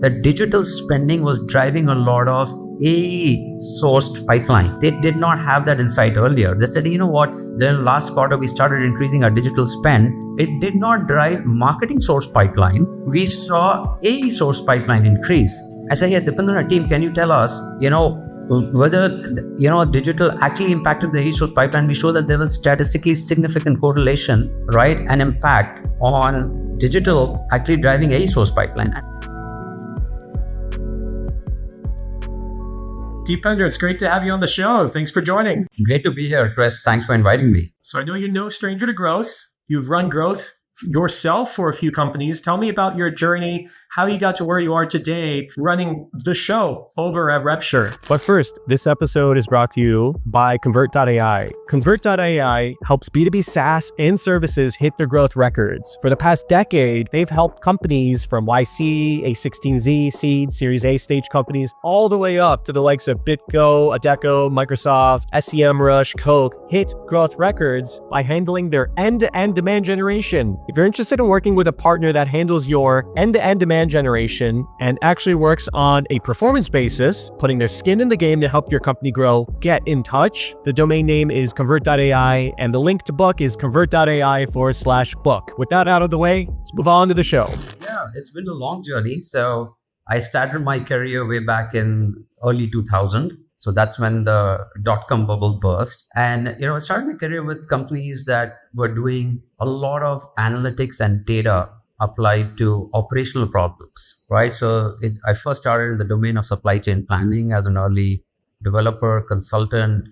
the digital spending was driving a lot of AI-sourced pipeline. They did not have that insight earlier. They said, you know what, then last quarter we started increasing our digital spend. It did not drive marketing source pipeline. We saw AI source pipeline increase. I said, yeah, depending on our team, can you tell us, whether digital actually impacted the AI source pipeline? We show that there was statistically significant correlation, right, and impact on digital actually driving AI source pipeline. Deepinder, it's great to have you on the show. Thanks for joining. Great to be here, Chris. Thanks for inviting me. So I know you're no stranger to growth. You've run growth yourself for a few companies. Tell me about your journey, how you got to where you are today running the show over at RevSure. But first, this episode is brought to you by Convert.ai. Convert.ai helps B2B SaaS and services hit their growth records. For the past decade, they've helped companies from YC, A16Z, seed, Series A stage companies, all the way up to the likes of BitGo, Adecco, Microsoft, SEMrush, Coke, hit growth records by handling their end-to-end demand generation. If you're interested in working with a partner that handles your end-to-end demand generation and actually works on a performance basis, putting their skin in the game to help your company grow, get in touch. The domain name is Convert.ai, and the link to book is convert.ai/book. With that out of the way, let's move on to the show. Yeah, it's been a long journey. So I started my career way back in early 2000. So that's when the dot-com bubble burst. And, I started my career with companies that were doing a lot of analytics and data applied to operational problems, right? So I first started in the domain of supply chain planning as an early developer, consultant,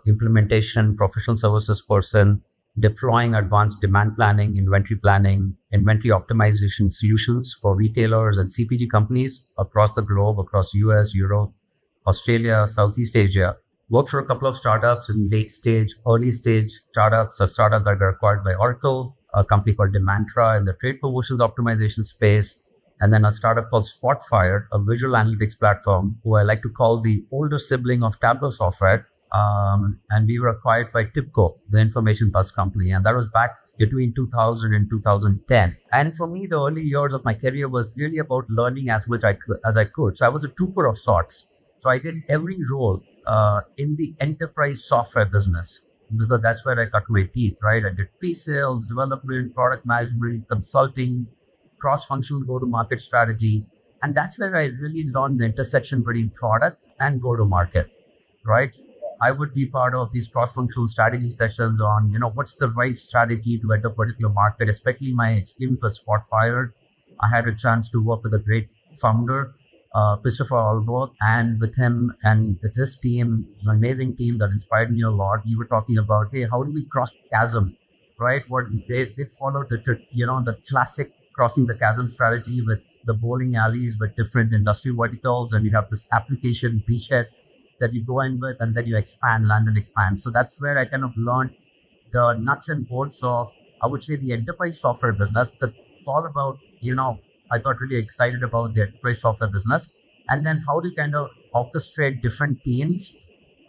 implementation, professional services person, deploying advanced demand planning, inventory optimization solutions for retailers and CPG companies across the globe, across US, Europe, Australia, Southeast Asia. Worked for a couple of startups in late stage, early stage startups, a startup that got acquired by Oracle, a company called Demantra in the trade promotions optimization space, and then a startup called Spotfire, a visual analytics platform, who I like to call the older sibling of Tableau software. And we were acquired by TIBCO, the information bus company. And that was back between 2000 and 2010. And for me, the early years of my career was really about learning as much as I could. So I was a trooper of sorts. So I did every role in the enterprise software business, because that's where I cut my teeth, right? I did pre-sales, development, product management, consulting, cross-functional go-to-market strategy. And that's where I really learned the intersection between product and go-to-market, right? I would be part of these cross-functional strategy sessions on, what's the right strategy to enter a particular market, especially my experience with Spotfire. I had a chance to work with a great founder, Christopher Alborg, and with him and with this team, an amazing team that inspired me a lot. We were talking about, hey, how do we cross the chasm, right? What they followed the classic crossing the chasm strategy with the bowling alleys with different industry verticals, and you have this application beachhead that you go in with, and then you expand, land and expand. So that's where I kind of learned the nuts and bolts of, I would say, the enterprise software business. But all about, I got really excited about the enterprise software business. And then how do you kind of orchestrate different teams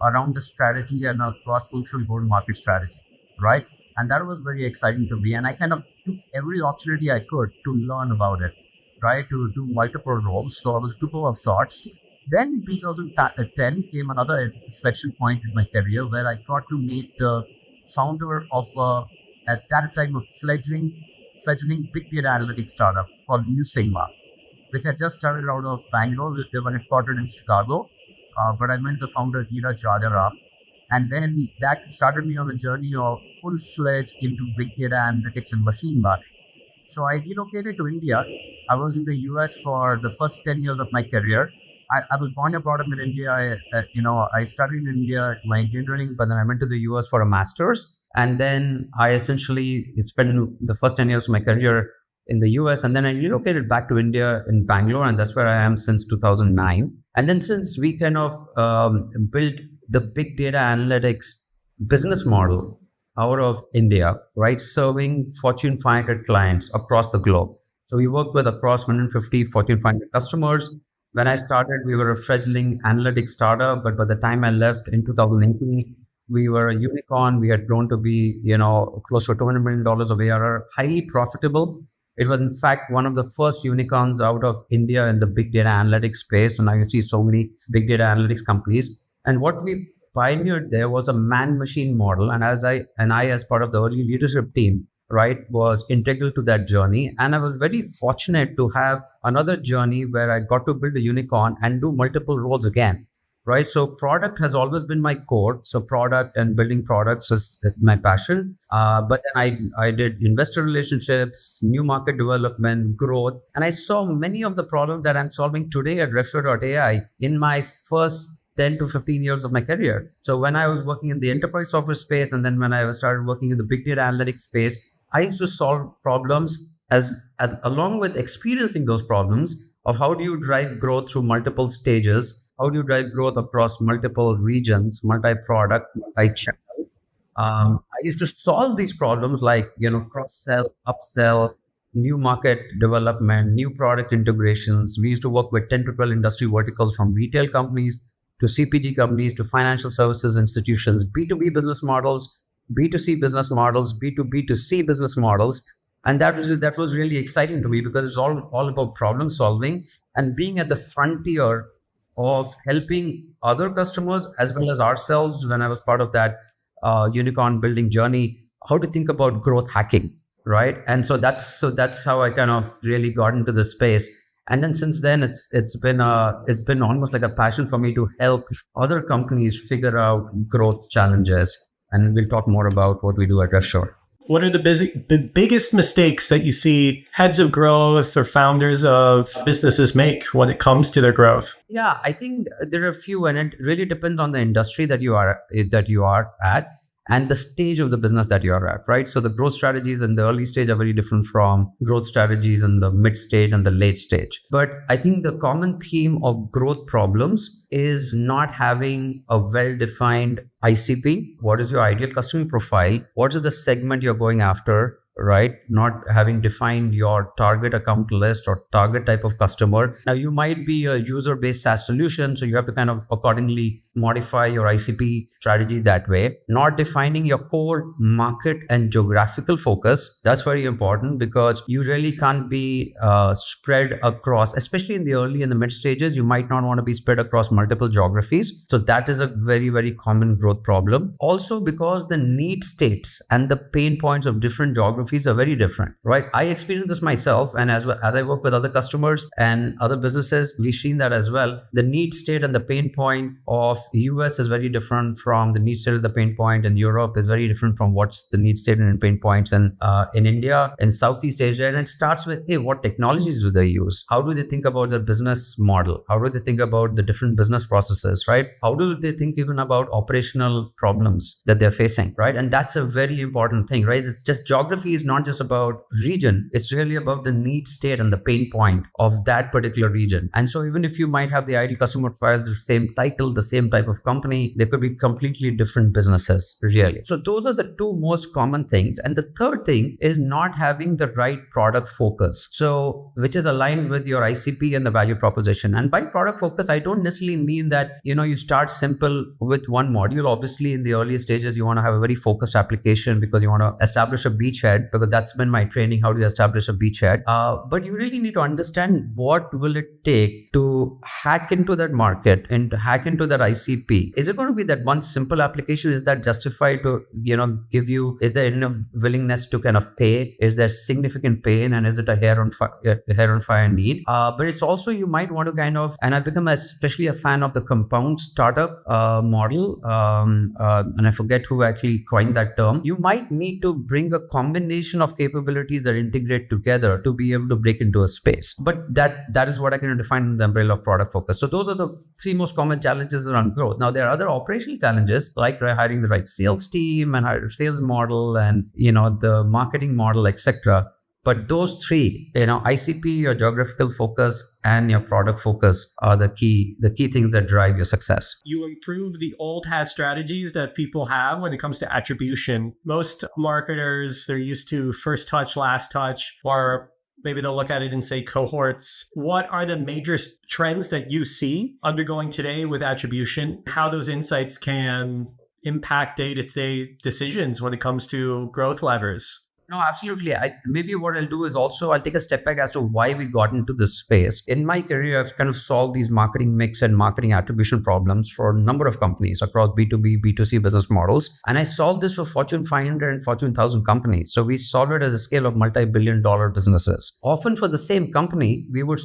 around the strategy and a cross-functional go-to-market strategy, right? And that was very exciting to me. And I kind of took every opportunity I could to learn about it, right? To do multiple roles. So I was trooper of sorts. Then in 2010 came another inflection point in my career where I got to meet the founder of, at that time, a fledgling big data analytics startup called New Sigma, which had just started out of Bangalore. They were headquartered in Chicago, but I met the founder, Dheeraj Rajaram. And then that started me on a journey of full-fledged into big data analytics and machine learning. So I relocated to India. I was in the US for the first 10 years of my career. I was born and brought up in India. I studied in India, my engineering, but then I went to the US for a master's. And then I essentially spent the first 10 years of my career in the US. And then I relocated back to India in Bangalore. And that's where I am since 2009. And then since we kind of built the big data analytics business model out of India, right, serving Fortune 500 clients across the globe. So we work with across 150 Fortune 500 customers. When I started, we were a fledgling analytics startup, but by the time I left in 2018, we were a unicorn. We had grown to be, close to $200 million of ARR, highly profitable. It was in fact one of the first unicorns out of India in the big data analytics space. And now you see so many big data analytics companies. And what we pioneered there was a man-machine model. And I, as part of the early leadership team, right, was integral to that journey. And I was very fortunate to have another journey where I got to build a unicorn and do multiple roles again. Right. So product has always been my core. So product and building products is my passion. But then I did investor relationships, new market development, growth. And I saw many of the problems that I'm solving today at RevSure.ai in my first 10 to 15 years of my career. So when I was working in the enterprise software space, and then when I started working in the big data analytics space, I used to solve problems as along with experiencing those problems of how do you drive growth through multiple stages. How do you drive growth across multiple regions, multi-product, multi-channel? I used to solve these problems like, cross-sell, upsell, new market development, new product integrations. We used to work with 10 to 12 industry verticals from retail companies to CPG companies to financial services institutions, B2B business models, B2C business models, B2B to C business models. And that was really exciting to me because it's all about problem solving and being at the frontier of helping other customers as well as ourselves when I was part of that unicorn building journey, how to think about growth hacking, right? And so that's how I kind of really got into the space. And then since then, it's been almost like a passion for me to help other companies figure out growth challenges. And we'll talk more about what we do at RevSure. What are the biggest mistakes that you see heads of growth or founders of businesses make when it comes to their growth? Yeah, I think there are a few, and it really depends on the industry that you are at and the stage of the business that you are at, right? So the growth strategies in the early stage are very different from growth strategies in the mid stage and the late stage. But I think the common theme of growth problems is not having a well-defined ICP. What is your ideal customer profile? What is the segment you're going after? Right? Not having defined your target account list or target type of customer. Now, you might be a user-based SaaS solution, so you have to kind of accordingly modify your ICP strategy that way. Not defining your core market and geographical focus. That's very important because you really can't be spread across, especially in the early and the mid stages, you might not want to be spread across multiple geographies. So that is a very, very common growth problem. Also because the need states and the pain points of different geographies are very different, right? I experienced this myself, and as I work with other customers and other businesses, we've seen that as well. The need state and the pain point of US is very different from the need state of the pain point in Europe is very different from what's the need state and pain points in India and Southeast Asia. And it starts with, hey, what technologies do they use? How do they think about their business model? How do they think about the different business processes, right? How do they think even about operational problems that they're facing, right? And that's a very important thing, right? It's just geography is not just about region. It's really about the need state and the pain point of that particular region. And so even if you might have the ideal customer profile, the same title, the same type of company, they could be completely different businesses, really. So those are the two most common things. And the third thing is not having the right product focus. So which is aligned with your ICP and the value proposition. And by product focus, I don't necessarily mean that, you start simple with one module. Obviously, in the early stages, you want to have a very focused application because you want to establish a beachhead, because that's been my training, how to establish a beachhead. But you really need to understand what will it take to hack into that market and to hack into that ICP. Is it going to be that one simple application? Is that justified to, give you, is there enough willingness to kind of pay? Is there significant pain? And is it a hair on fire need? But it's also, you might want to kind of, and I've become especially a fan of the compound startup model. And I forget who actually coined that term. You might need to bring a combination of capabilities that integrate together to be able to break into a space. But that is what I can define in the umbrella of product focus. So those are the three most common challenges around growth. Now, there are other operational challenges like hiring the right sales team and sales model and, the marketing model, etc. But those three, ICP, your geographical focus, and your product focus are the key things that drive your success. You improve the old hat strategies that people have when it comes to attribution. Most marketers, they're used to first touch, last touch, or maybe they'll look at it and say cohorts. What are the major trends that you see undergoing today with attribution? How those insights can impact day-to-day decisions when it comes to growth levers? No, absolutely. Maybe what I'll do is also I'll take a step back as to why we got into this space. In my career, I've kind of solved these marketing mix and marketing attribution problems for a number of companies across B2B, B2C business models. And I solved this for Fortune 500 and Fortune 1000 companies. So we solved it at a scale of multi-billion dollar businesses. Often for the same company, we would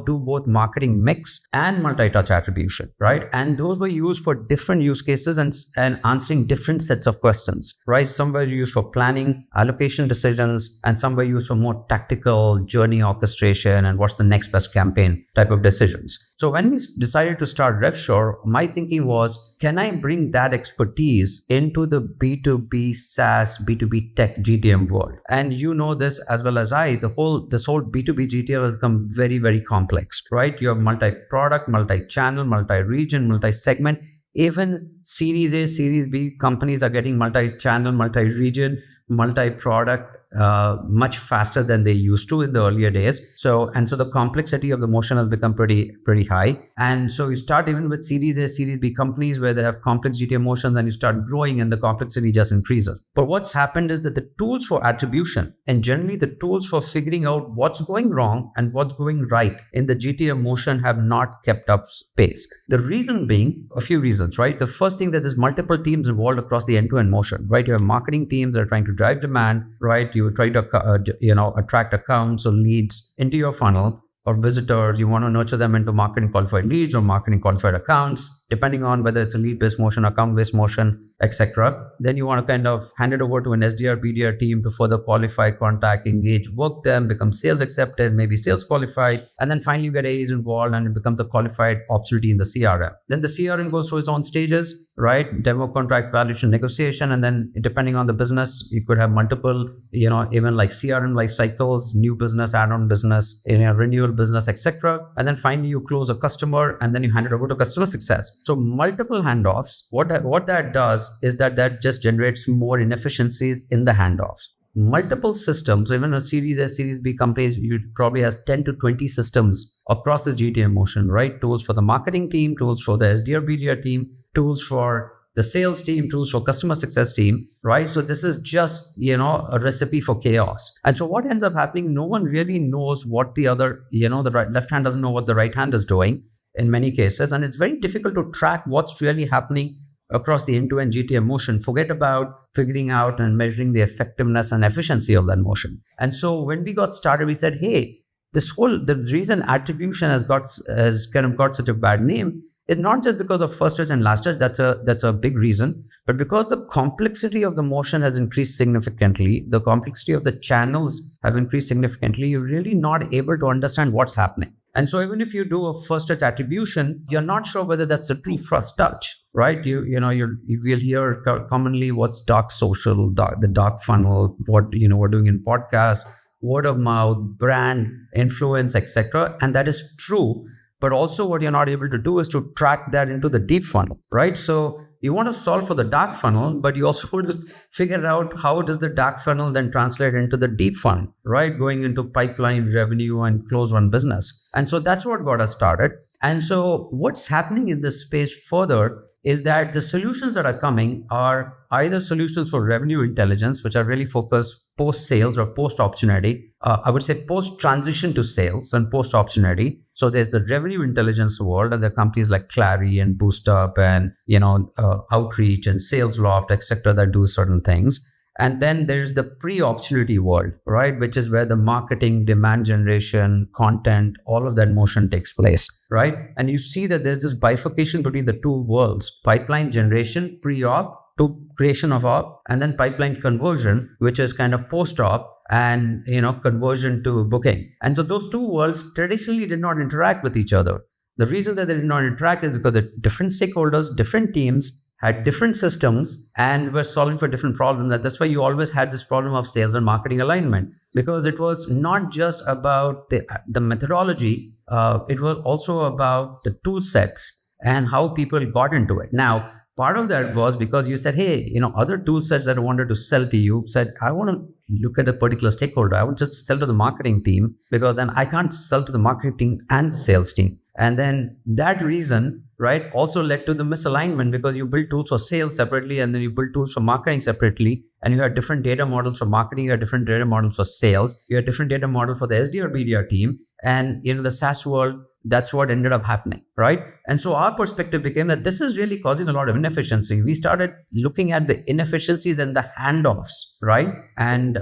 do both marketing mix and multi-touch attribution, right? And those were used for different use cases and answering different sets of questions, right? Some were used for planning, allocation decisions, and some were used for more tactical journey orchestration and what's the next best campaign type of decisions. So when we decided to start RevSure, my thinking was, can I bring that expertise into the B2B SaaS, B2B tech GTM world? And you know this as well as I, this whole B2B GTM has become very, very complex, right? You have multi-product, multi-channel, multi-region, multi-segment. Even Series A, Series B companies are getting multi-channel, multi-region, multi-product much faster than they used to in the earlier days. So the complexity of the motion has become pretty high. And so you start even with Series A, Series B companies where they have complex GTM motions, and you start growing and the complexity just increases. But what's happened is that the tools for attribution and generally the tools for figuring out what's going wrong and what's going right in the GTM motion have not kept up pace. The reason being a few reasons, right? The first thing, that there's multiple teams involved across the end-to-end motion, right? You have marketing teams that are trying to drive demand, right? You try to attract accounts or leads into your funnel, or visitors. You want to nurture them into marketing qualified leads or marketing qualified accounts, depending on whether it's a lead-based motion, account-based motion, etc. Then you want to kind of hand it over to an SDR, BDR team to further qualify, contact, engage, work them, become sales accepted, maybe sales qualified. And then finally you get AEs involved and it becomes a qualified opportunity in the CRM. Then the CRM goes through its own stages, right? Demo, contract, valuation, negotiation. And then depending on the business, you could have multiple, even like CRM life cycles, new business, add-on business, renewal business, etc. And then finally you close a customer and then you hand it over to customer success. So multiple handoffs. What that does is that just generates more inefficiencies in the handoffs. Multiple systems, even a Series A, Series B companies, you probably has 10 to 20 systems across this GTM motion, right? Tools for the marketing team, tools for the SDR, BDR team, tools for the sales team, tools for customer success team, right? So this is just, a recipe for chaos. And so what ends up happening, no one really knows what the other, the left hand doesn't know what the right hand is doing in many cases. And it's very difficult to track what's really happening across the end-to-end GTM motion. Forget about figuring out and measuring the effectiveness and efficiency of that motion. And so when we got started, we said, hey, the reason attribution has kind of got such a bad name is not just because of first touch and last touch. That's a big reason, but because the complexity of the motion has increased significantly, the complexity of the channels have increased significantly. You're really not able to understand what's happening. And so even if you do a first touch attribution, you're not sure whether that's a true first touch, right? You will hear commonly what's dark social, the dark funnel, what we're doing in podcasts, word of mouth, brand influence, etc. And that is true. But also what you're not able to do is to track that into the deep funnel, right? So you want to solve for the dark funnel, but you also want to figure out how does the dark funnel then translate into the deep funnel, right? Going into pipeline, revenue, and close one business. And so that's what got us started. And so what's happening in this space further is that the solutions that are coming are either solutions for revenue intelligence, which are really focused post-sales or post-opportunity. I would say post-transition to sales and post-opportunity. So there's the revenue intelligence world, and there are companies like Clary and BoostUp and Outreach and SalesLoft, etc., that do certain things. And then there's the pre-opportunity world, right? Which is where the marketing, demand generation, content, all of that motion takes place, right? And you see that there's this bifurcation between the two worlds: pipeline generation, pre-op, to creation of op, and then pipeline conversion, which is kind of post-op and conversion to booking. And so those two worlds traditionally did not interact with each other. The reason that they did not interact is because the different stakeholders, different teams had different systems and were solving for different problems. And that's why you always had this problem of sales and marketing alignment, because it was not just about the methodology, it was also about the tool sets and how people got into it. Now, part of that was because you said, hey, other tool sets that I wanted to sell to you said, I want to look at a particular stakeholder. I would just sell to the marketing team, because then I can't sell to the marketing team and the sales team. And then that reason, right, also led to the misalignment because you build tools for sales separately and then you build tools for marketing separately. And you have different data models for marketing, you have different data models for sales, you have different data model for the SDR, BDR team. And the SaaS world, that's what ended up happening, right? And so our perspective became that this is really causing a lot of inefficiency. We started looking at the inefficiencies and the handoffs, right? And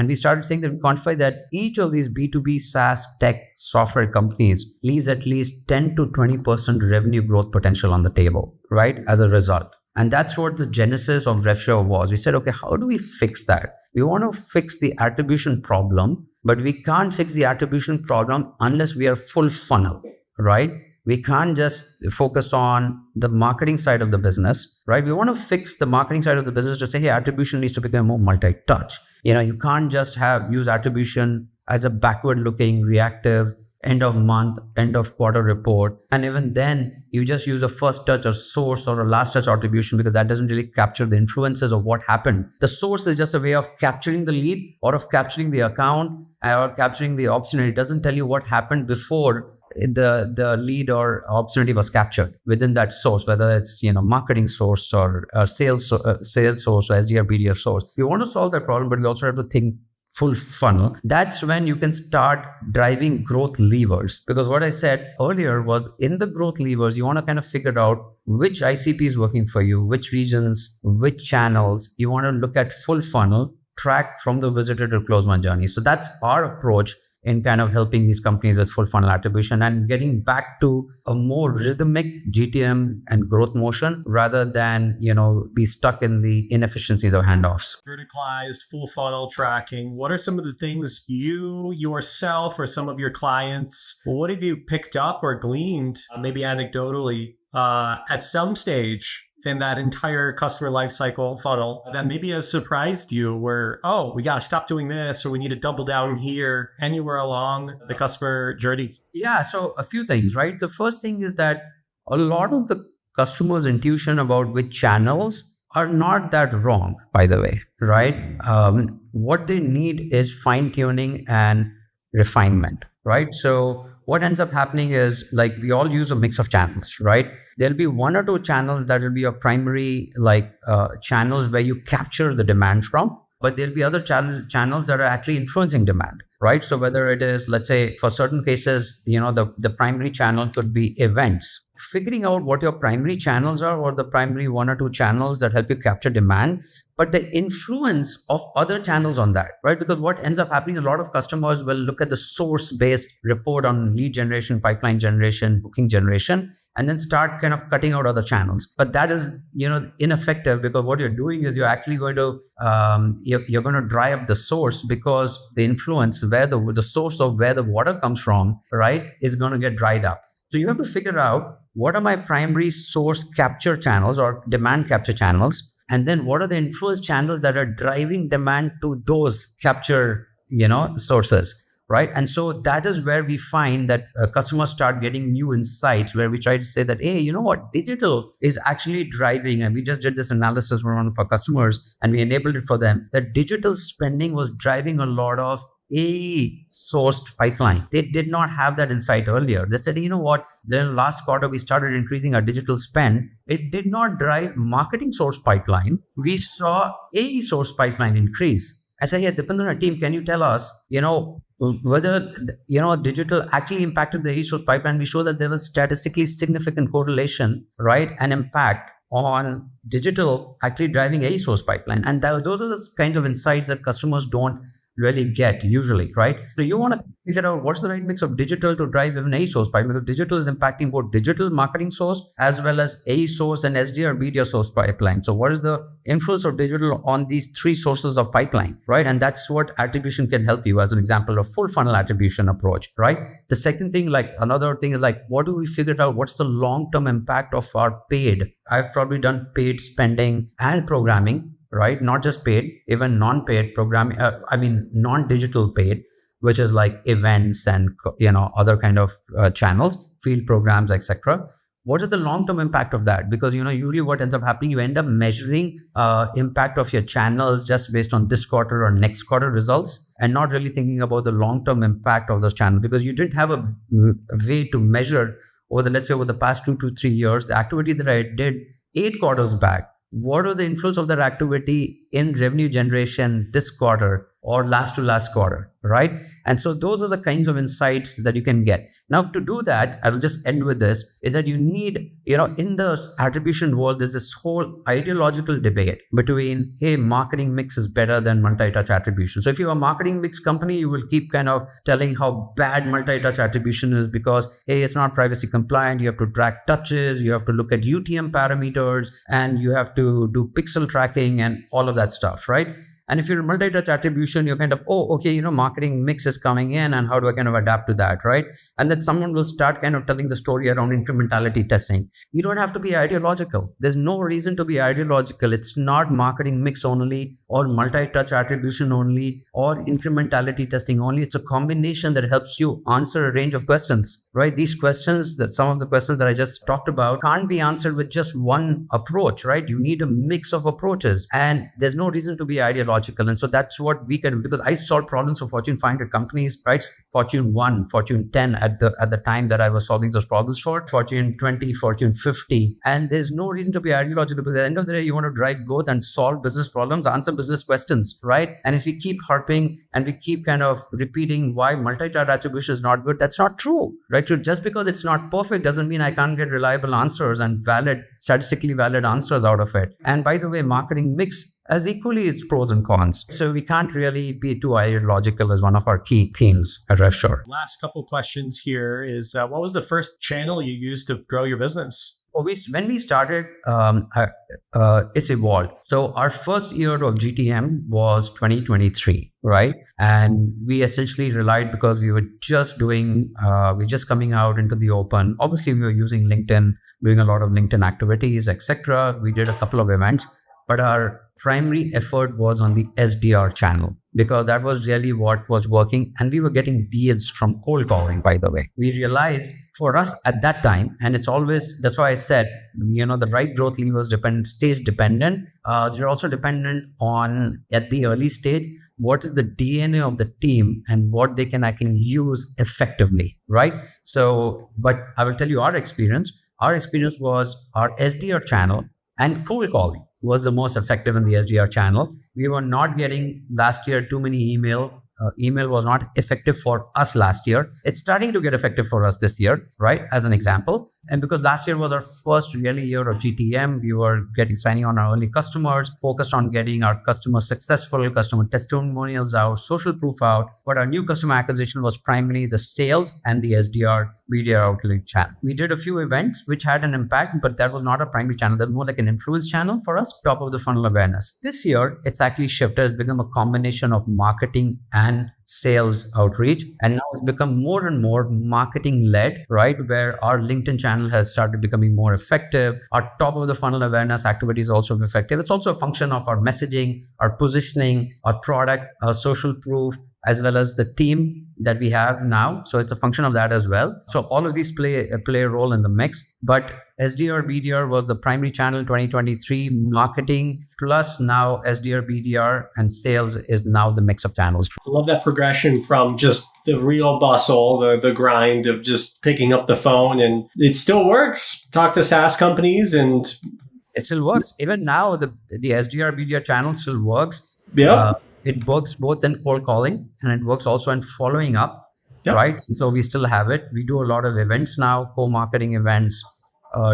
we started saying that we quantify that each of these B2B SaaS tech software companies leaves at least 10 to 20% revenue growth potential on the table, right? As a result. And that's what the genesis of RevSure was. We said, okay, how do we fix that? We want to fix the attribution problem, but we can't fix the attribution problem unless we are full funnel, right? We can't just focus on the marketing side of the business, right? We want to fix the marketing side of the business to say, hey, attribution needs to become more multi-touch. You can't just use attribution as a backward-looking, reactive, end of month, end of quarter report. And even then, you just use a first touch or source or a last touch attribution because that doesn't really capture the influences of what happened. The source is just a way of capturing the lead or of capturing the account or capturing the opportunity. It doesn't tell you what happened before the lead or opportunity was captured within that source, whether it's marketing source or sales source or SDR, BDR source. We want to solve that problem, but we also have to think full funnel. That's when you can start driving growth levers. Because what I said earlier was in the growth levers, you want to kind of figure out which ICP is working for you, which regions, which channels. You want to look at full funnel, track from the visitor to close one journey. So that's our approach in kind of helping these companies with full funnel attribution and getting back to a more rhythmic GTM and growth motion rather than, be stuck in the inefficiencies of handoffs. Verticalized full funnel tracking. What are some of the things you yourself or some of your clients, what have you picked up or gleaned, maybe anecdotally, at some stage in that entire customer lifecycle funnel that maybe has surprised you where, oh, we got to stop doing this or we need to double down here anywhere along the customer journey? Yeah, so a few things, right? The first thing is that a lot of the customers' intuition about which channels are not that wrong, by the way, right? What they need is fine-tuning and refinement, right? So what ends up happening is we all use a mix of channels, right? There'll be one or two channels that will be your primary channels where you capture the demand from, but there'll be other channels that are actually influencing demand, right? So whether it is, let's say, for certain cases, the primary channel could be events. Figuring out what your primary channels are or the primary one or two channels that help you capture demand, but the influence of other channels on that, right? Because what ends up happening, a lot of customers will look at the source-based report on lead generation, pipeline generation, booking generation, and then start kind of cutting out other channels. But that is, ineffective because what you're doing is you're actually going to, you're going to dry up the source because the influence where the source of where the water comes from, right, is going to get dried up. So you have to figure out what are my primary source capture channels or demand capture channels, and then what are the influence channels that are driving demand to those capture, sources, right? And so that is where we find that customers start getting new insights where we try to say that, hey, you know what, digital is actually driving, and we just did this analysis for one of our customers and we enabled it for them, that digital spending was driving a lot of sourced pipeline. They did not have that insight earlier. They said, you know what, then last quarter we started increasing our digital spend. It did not drive marketing source pipeline. We saw source pipeline increase. I said, yeah, depending on our team, can you tell us, whether, digital actually impacted the source pipeline? We show that there was statistically significant correlation, right, and impact on digital actually driving source pipeline. And those are the kinds of insights that customers don't really get usually, right? So you want to figure out what's the right mix of digital to drive even source pipeline, because digital is impacting both digital marketing source as well as source and SDR, BDR source pipeline. So what is the influence of digital on these three sources of pipeline, right? And that's what attribution can help you as an example of full funnel attribution approach, right? The second thing, another thing is what do we figure out? What's the long-term impact of our paid? I've probably done paid spending and programming, right? Not just paid, even non-paid programming, non-digital paid, which is events and, other kind of channels, field programs, etc. What is the long-term impact of that? Because, usually what ends up happening, you end up measuring impact of your channels just based on this quarter or next quarter results and not really thinking about the long-term impact of those channels because you didn't have a way to measure let's say over the past 2 to 3 years, the activity that I did 8 quarters back, what are the influence of that activity in revenue generation this quarter or last to last quarter, right? And so those are the kinds of insights that you can get. Now, to do that, I will just end with this, is that you need, in the attribution world, there's this whole ideological debate between, hey, marketing mix is better than multi-touch attribution. So if you're a marketing mix company, you will keep kind of telling how bad multi-touch attribution is because, hey, it's not privacy compliant. You have to track touches, you have to look at UTM parameters, and you have to do pixel tracking and all of that stuff, right? And if you're multi-touch attribution, you're kind of, oh, okay, marketing mix is coming in and how do I kind of adapt to that, right? And then someone will start kind of telling the story around incrementality testing. You don't have to be ideological. There's no reason to be ideological. It's not marketing mix only or multi-touch attribution only or incrementality testing only. It's a combination that helps you answer a range of questions, right? These questions, that some of the questions that I just talked about can't be answered with just one approach, right? You need a mix of approaches and there's no reason to be ideological. And so that's what we can do, because I solve problems for Fortune 500 companies, right? Fortune 1, Fortune 10 at the time that I was solving those problems for, Fortune 20, Fortune 50. And there's no reason to be ideological, because at the end of the day, you want to drive growth and solve business problems, answer business questions, right? And if we keep harping and we keep kind of repeating why multi-touch attribution is not good, that's not true, right? Just because it's not perfect doesn't mean I can't get reliable answers and statistically valid answers out of it. And by the way, marketing mix as equally its pros and cons. So we can't really be too ideological as one of our key themes at RevSure. Last couple questions here is, what was the first channel you used to grow your business? When we started, it's evolved. So our first year of GTM was 2023, right? And we essentially relied, because we were just coming out into the open. Obviously, we were using LinkedIn, doing a lot of LinkedIn activities, etc. We did a couple of events, but our primary effort was on the SDR channel, because that was really what was working. And we were getting deals from cold calling, by the way. We realized for us at that time, and it's always, that's why I said, the right growth levers stage dependent. They're also dependent on, at the early stage, what is the DNA of the team and what they can actually use effectively, right? So, but I will tell you our experience. Our experience was our SDR channel and cold calling was the most effective in the SDR channel. We were not getting last year too many email. Email was not effective for us last year. It's starting to get effective for us this year, right? As an example. And because last year was our first really year of GTM, we were signing on our early customers, focused on getting our customers successful, customer testimonials out, social proof out. But our new customer acquisition was primarily the sales and the SDR media outlet channel. We did a few events which had an impact, but that was not a primary channel. That was more like an influence channel for us, top of the funnel awareness. This year, it's actually shifted. It's become a combination of marketing and sales outreach. And now it's become more and more marketing led, right? Where our LinkedIn channel has started becoming more effective. Our top of the funnel awareness activity is also effective. It's also a function of our messaging, our positioning, our product, our social proof, as well as the team that we have now. So it's a function of that as well. So all of these play a role in the mix. But SDR, BDR was the primary channel in 2023. Marketing plus now SDR, BDR, and sales is now the mix of channels. I love that progression from just the real bustle, the grind of just picking up the phone, and it still works. Talk to SaaS companies and it still works. Even now, the SDR, BDR channel still works. Yeah. It works both in cold calling and it works also in following up, right? So we still have it. We do a lot of events now, co-marketing events,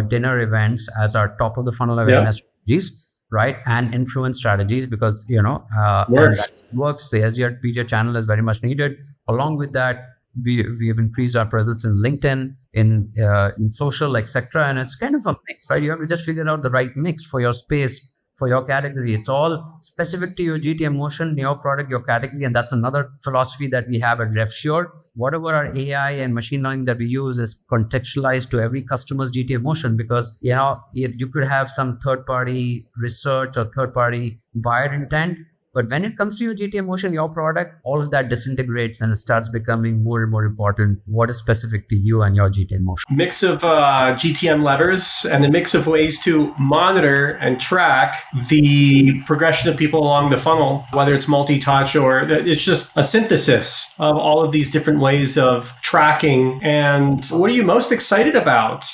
dinner events as our top of the funnel awareness strategies, right? And influence strategies, because, works. The SDR, BDR channel is very much needed. Along with that, we have increased our presence in LinkedIn, in social, etc. And it's kind of a mix, right? You have to just figure out the right mix for your space, for your category. It's all specific to your GTM motion, your product, your category. And that's another philosophy that we have at RevSure. Whatever our AI and machine learning that we use is contextualized to every customer's GTM motion, because you could have some third-party research or third-party buyer intent, But when it comes to your GTM motion, your product, all of that disintegrates and it starts becoming more and more important. What is specific to you and your GTM motion? Mix of GTM levers and a mix of ways to monitor and track the progression of people along the funnel, whether it's multi-touch or it's just a synthesis of all of these different ways of tracking. And what are you most excited about?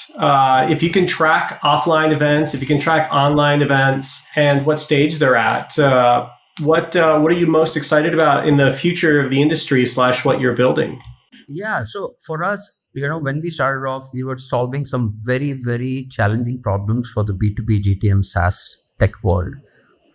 If you can track offline events, if you can track online events and what stage they're at, what are you most excited about in the future of the industry / what you're building? Yeah. So for us, when we started off, we were solving some very, very challenging problems for the B2B GTM SaaS tech world.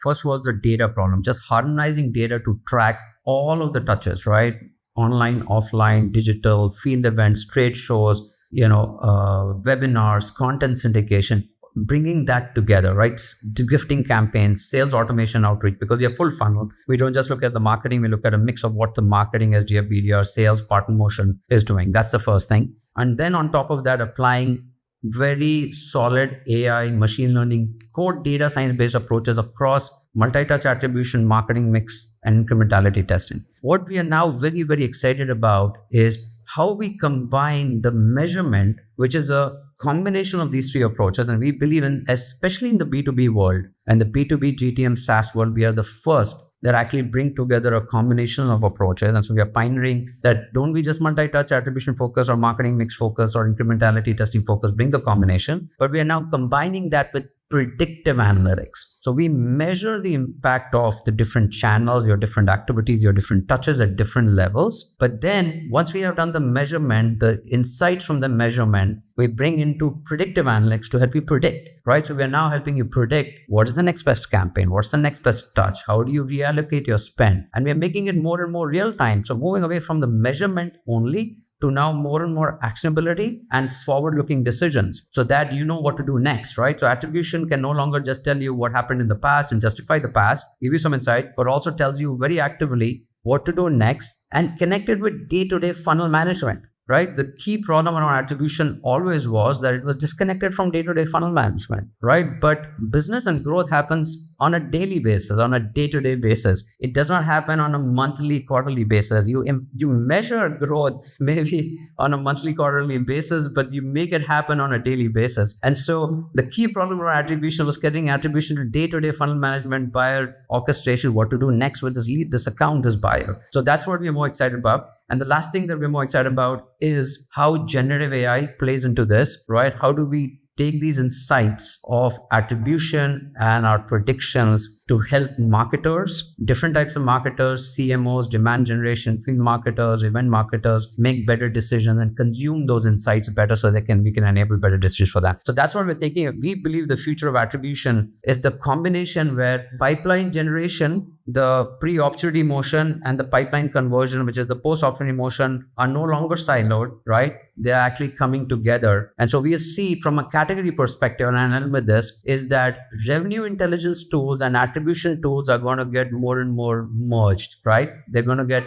First was the data problem, just harmonizing data to track all of the touches, right? Online, offline, digital, field events, trade shows, webinars, content syndication, bringing that together, right? Gifting campaigns, sales automation outreach, because we are full funnel. We don't just look at the marketing, we look at a mix of what the marketing, SDR, BDR, sales, partner motion is doing. That's the first thing. And then on top of that, applying very solid AI, machine learning, core data science-based approaches across multi-touch attribution, marketing mix, and incrementality testing. What we are now very, very excited about is how we combine the measurement, which is a combination of these three approaches. And we believe in, especially in the B2B world and the B2B GTM SaaS world, we are the first that actually bring together a combination of approaches. And so we are pioneering that don't be just multi-touch attribution focus or marketing mix focus or incrementality testing focus, bring the combination. But we are now combining that with predictive analytics. So we measure the impact of the different channels, your different activities, your different touches at different levels. But then once we have done the measurement, the insights from the measurement, we bring into predictive analytics to help you predict, right? So we are now helping you predict what is the next best campaign, what's the next best touch, how do you reallocate your spend? And we are making it more and more real time. So moving away from the measurement only to now more and more actionability and forward-looking decisions so that you know what to do next, right? So attribution can no longer just tell you what happened in the past and justify the past, give you some insight, but also tells you very actively what to do next and connect it with day-to-day funnel management, right? The key problem around attribution always was that it was disconnected from day-to-day funnel management, right? But business and growth happens on a daily basis, on a day-to-day basis. It does not happen on a monthly, quarterly basis. You measure growth maybe on a monthly, quarterly basis, but you make it happen on a daily basis. And so the key problem around attribution was getting attribution to day-to-day funnel management, buyer orchestration, what to do next with this lead, this account, this buyer. So that's what we're more excited about. And the last thing that we're more excited about is how generative AI plays into this, right? How do we take these insights of attribution and our predictions to help marketers, different types of marketers, CMOs, demand generation, field marketers, event marketers, make better decisions and consume those insights better so we can enable better decisions for that. So that's what we're taking. We believe the future of attribution is the combination where pipeline generation, the pre-opportunity motion and the pipeline conversion, which is the post-opportunity motion, are no longer siloed, right? They're actually coming together. And so we see from a category perspective, and I'll end with this, is that revenue intelligence tools and attribution tools are going to get more and more merged, right? They're going to get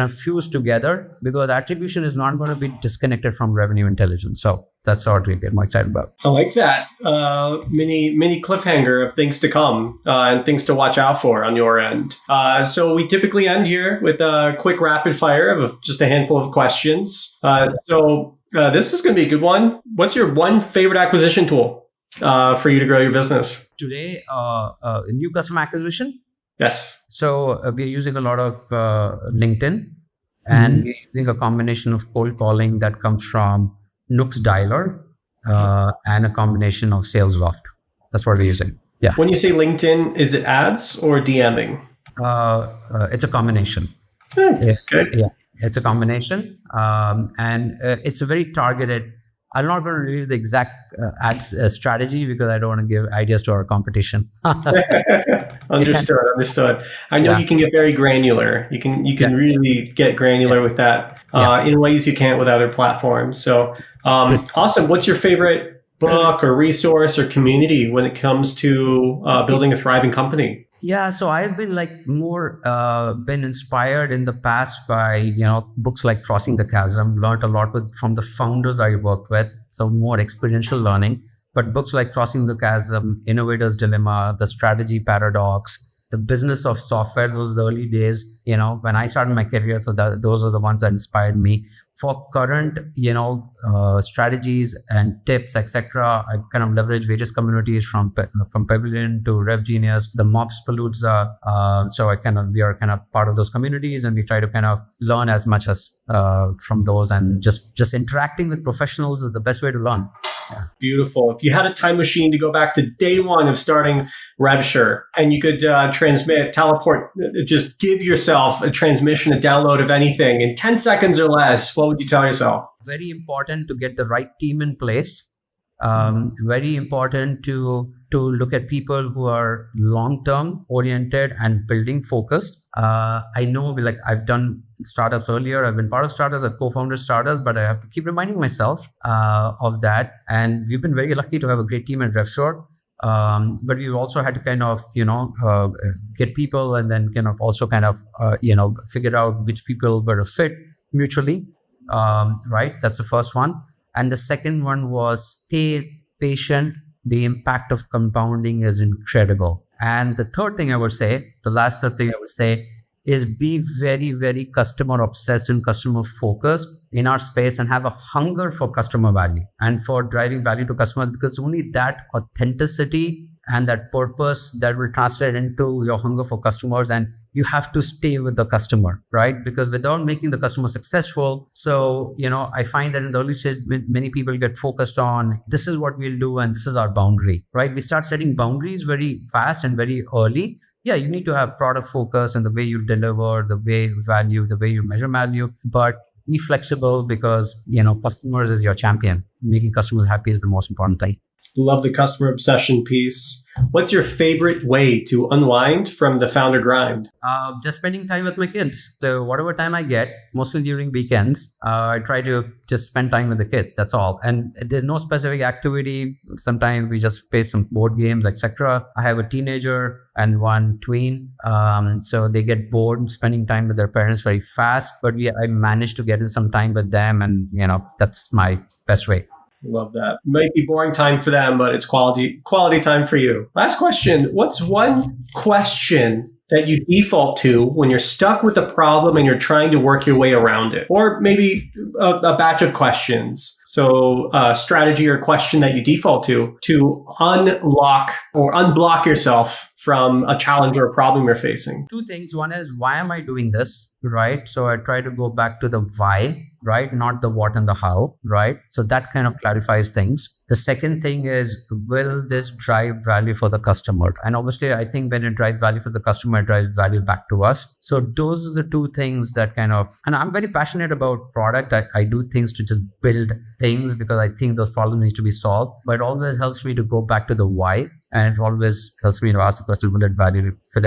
fused together because attribution is not going to be disconnected from revenue intelligence. So that's what we get more excited about. I like that. Mini cliffhanger of things to come and things to watch out for on your end. So we typically end here with a quick rapid fire of just a handful of questions. So this is going to be a good one. What's your one favorite acquisition tool for you to grow your business? Today, new customer acquisition. Yes. So we're using a lot of LinkedIn, and we're using a combination of cold calling that comes from Nooks Dialer and a combination of SalesLoft. That's what we're using. Yeah. When you say LinkedIn, is it ads or DMing? It's a combination. Good. Yeah, it's a combination, and it's a very targeted. I'm not going to reveal the exact ads strategy because I don't want to give ideas to our competition. Understood. I know you can get very granular. You can really get granular with that in ways you can't with other platforms. So awesome. What's your favorite book or resource or community when it comes to building a thriving company? Yeah, so I've been been inspired in the past by books like Crossing the Chasm. Learned a lot from the founders I worked with, so more experiential learning. But books like Crossing the Chasm, Innovator's Dilemma, The Strategy Paradox, the business of software. Those are the early days, when I started my career. So those are the ones that inspired me. For current, strategies and tips, etc., I kind of leverage various communities from Pavilion to Rev Genius, the Mops Palooza. So we are kind of part of those communities, and we try to kind of learn as much as from those, and just interacting with professionals is the best way to learn. Yeah. Beautiful. If you had a time machine to go back to day one of starting RevSure, and you could teleport, just give yourself a transmission, a download of anything in 10 seconds or less, what would you tell yourself? Very important to get the right team in place. Very important to look at people who are long-term oriented and building focused. I know, I've done startups earlier. I've been part of startups, I've co-founded startups, but I have to keep reminding myself of that. And we've been very lucky to have a great team at RevSure. But we've also had to kind of, get people, and then kind of also kind of, figure out which people were a fit mutually. Right? That's the first one. And the second one was stay patient. The impact of compounding is incredible. And the third thing I would say, the last third thing I would say, is be very, very customer obsessed and customer focused in our space, and have a hunger for customer value and for driving value to customers, because only that authenticity and that purpose that will translate into your hunger for customers. And you have to stay with the customer, right? Because without making the customer successful, so, I find that in the early stage, many people get focused on, this is what we'll do and this is our boundary, right? We start setting boundaries very fast and very early. Yeah, you need to have product focus and the way you deliver, the way you value, the way you measure value, but be flexible, because, customers is your champion. Making customers happy is the most important thing. Love the customer obsession piece. What's your favorite way to unwind from the founder grind? Just spending time with my kids. So whatever time I get, mostly during weekends, I try to just spend time with the kids. That's all. And there's no specific activity. Sometimes we just play some board games, etc. I have a teenager and one tween. So they get bored spending time with their parents very fast. But I managed to get in some time with them, and that's my best way. Love that. Might be boring time for them, but it's quality time for you. Last question. What's one question that you default to when you're stuck with a problem and you're trying to work your way around it? Or maybe a batch of questions. So a strategy or question that you default to unlock or unblock yourself from a challenge or a problem you're facing. Two things. One is, why am I doing this? Right? So I try to go back to the why, right? Not the what and the how, right? So that kind of clarifies things. The second thing is, will this drive value for the customer? And obviously, I think when it drives value for the customer, it drives value back to us. So those are the two things that kind of, and I'm very passionate about product. I do things to just build things because I think those problems need to be solved, but it always helps me to go back to the why. And it always helps me to ask the question, will it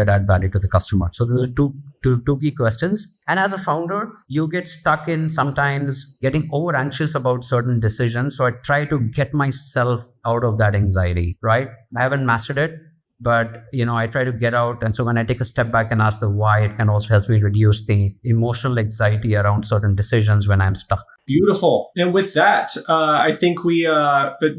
add value to the customer? So those are two key questions. And as a founder, you get stuck in sometimes getting over anxious about certain decisions. So I try to get myself out of that anxiety, right? I haven't mastered it, but I try to get out. And so when I take a step back and ask the why, it can also help me reduce the emotional anxiety around certain decisions when I'm stuck. Beautiful. And with that, I think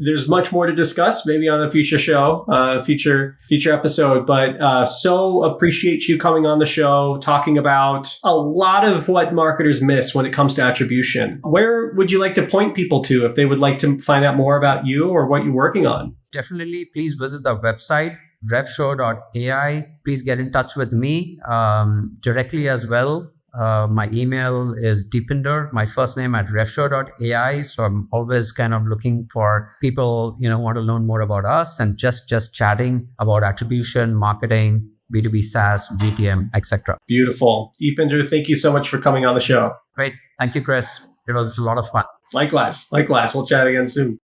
there's much more to discuss, maybe on a future show, future episode. But so appreciate you coming on the show, talking about a lot of what marketers miss when it comes to attribution. Where would you like to point people to if they would like to find out more about you or what you're working on? Definitely, please visit the website, RevSure.ai. Please get in touch with me directly as well. My email is Deepinder, my first name, at RevSure.ai. So I'm always kind of looking for people, who want to learn more about us and just chatting about attribution, marketing, B2B SaaS, GTM, etc. Beautiful. Deepinder, thank you so much for coming on the show. Great. Thank you, Chris. It was a lot of fun. Likewise. We'll chat again soon.